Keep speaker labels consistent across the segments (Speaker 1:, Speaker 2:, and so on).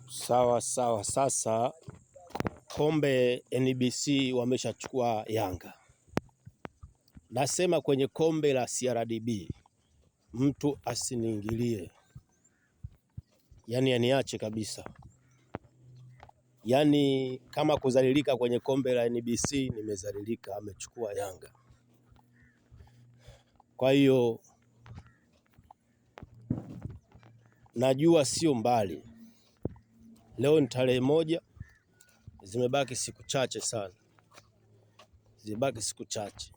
Speaker 1: Sawa sawa. Sasa kombe NBC wameshachukua Yanga. Nasema kwenye kombe la CRDB mtu asiniingilie, yaani aniache kabisa. Yaani kama kuzalilika kwenye kombe la NBC nimezalilika, amechukua Yanga. Kwa hiyo najua sio mbali, leo ni tarehe 1, zimebaki siku chache sana, zimebaki siku chache.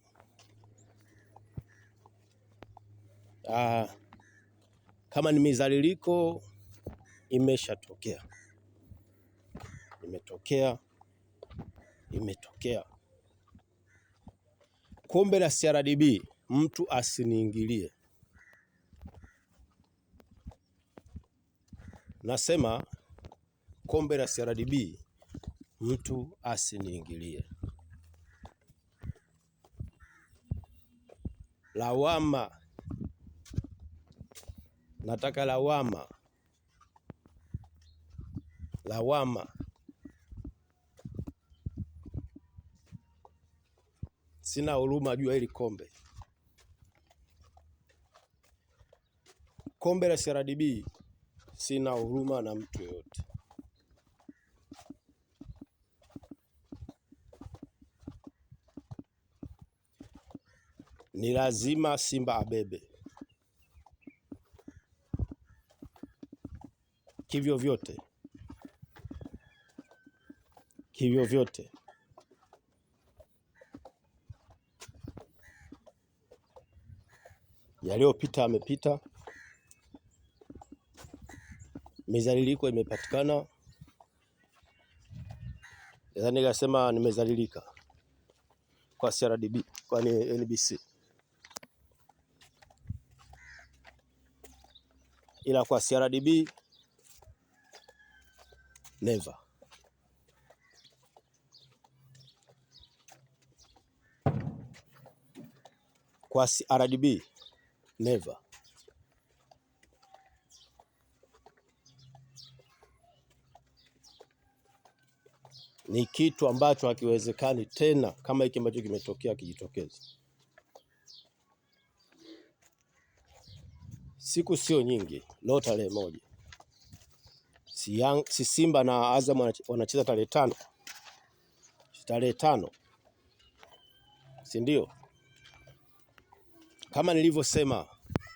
Speaker 1: Kama ni mizaliliko imeshatokea, imetokea. Kombe la CRDB mtu asiniingilie. Nasema kombe la CRDB mtu asiniingilie. Lawama, nataka lawama. Sina huruma juu ya hili kombe. Kombe la CRDB sina huruma na mtu yoyote. Ni lazima Simba abebe kivyo vyote. Yaliyopita amepita, mizaliliko imepatikana. Yaani nikasema nimezalilika kwa CRDB, kwa NBC. Ila kwa CRDB never. Kwa CRDB never. Ni kitu ambacho hakiwezekani tena, kama hiki ambacho kimetokea kijitokeze. Siku sio nyingi, leo tarehe 1. Si Simba na Azam wanacheza tarehe 5. Tarehe 5. Si ndio? Kama nilivyosema,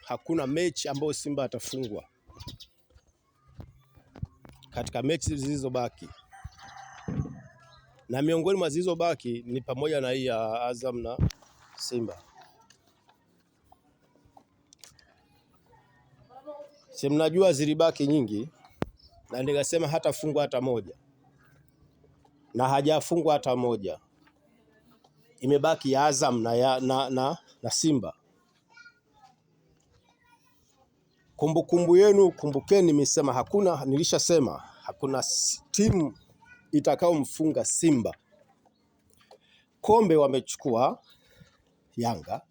Speaker 1: hakuna mechi ambayo Simba atafungwa katika mechi zilizobaki. Na miongoni mwa zilizobaki ni pamoja na hii ya Azam na Simba. Si mnajua zilibaki nyingi, na nikasema hatafungwa hata moja. Na hajafungwa hata moja. Imebaki ya Azam na Simba. Kumbukumbu yenu, kumbukeni nimesema nilishasema hakuna timu itakaomfunga Simba. Kombe wamechukua Yanga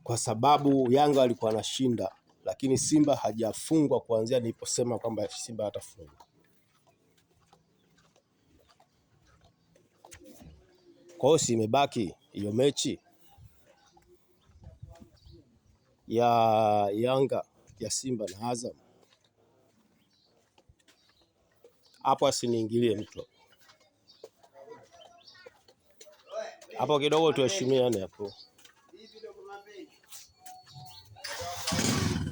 Speaker 1: kwa sababu Yanga alikuwa anashinda, lakini Simba hajafungwa kuanzia niliposema kwamba Simba hatafungwa. Kwa hiyo imebaki hiyo mechi ya Yanga, ya Simba na Azam. Hapo asiniingilie mtu. Hapo kidogo tuheshimiane hapo.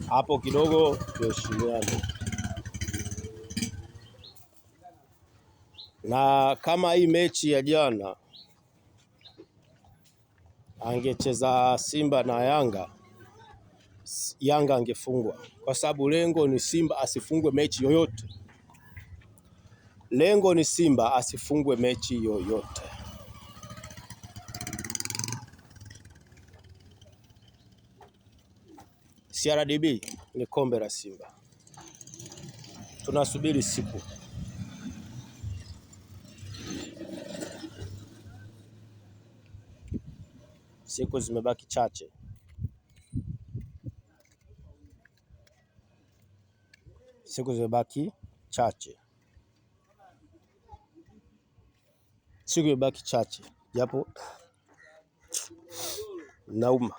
Speaker 1: Hapo kidogo tuheshimiane. Na kama hii mechi ya jana angecheza Simba na Yanga, Yanga angefungwa, kwa sababu lengo ni Simba asifungwe mechi yoyote. Lengo ni Simba asifungwe mechi yoyote. CRDB ni kombe la Simba. Tunasubiri siku. Siku zimebaki chache. Siku zimebaki chache. siku imebaki chache, japo nauma.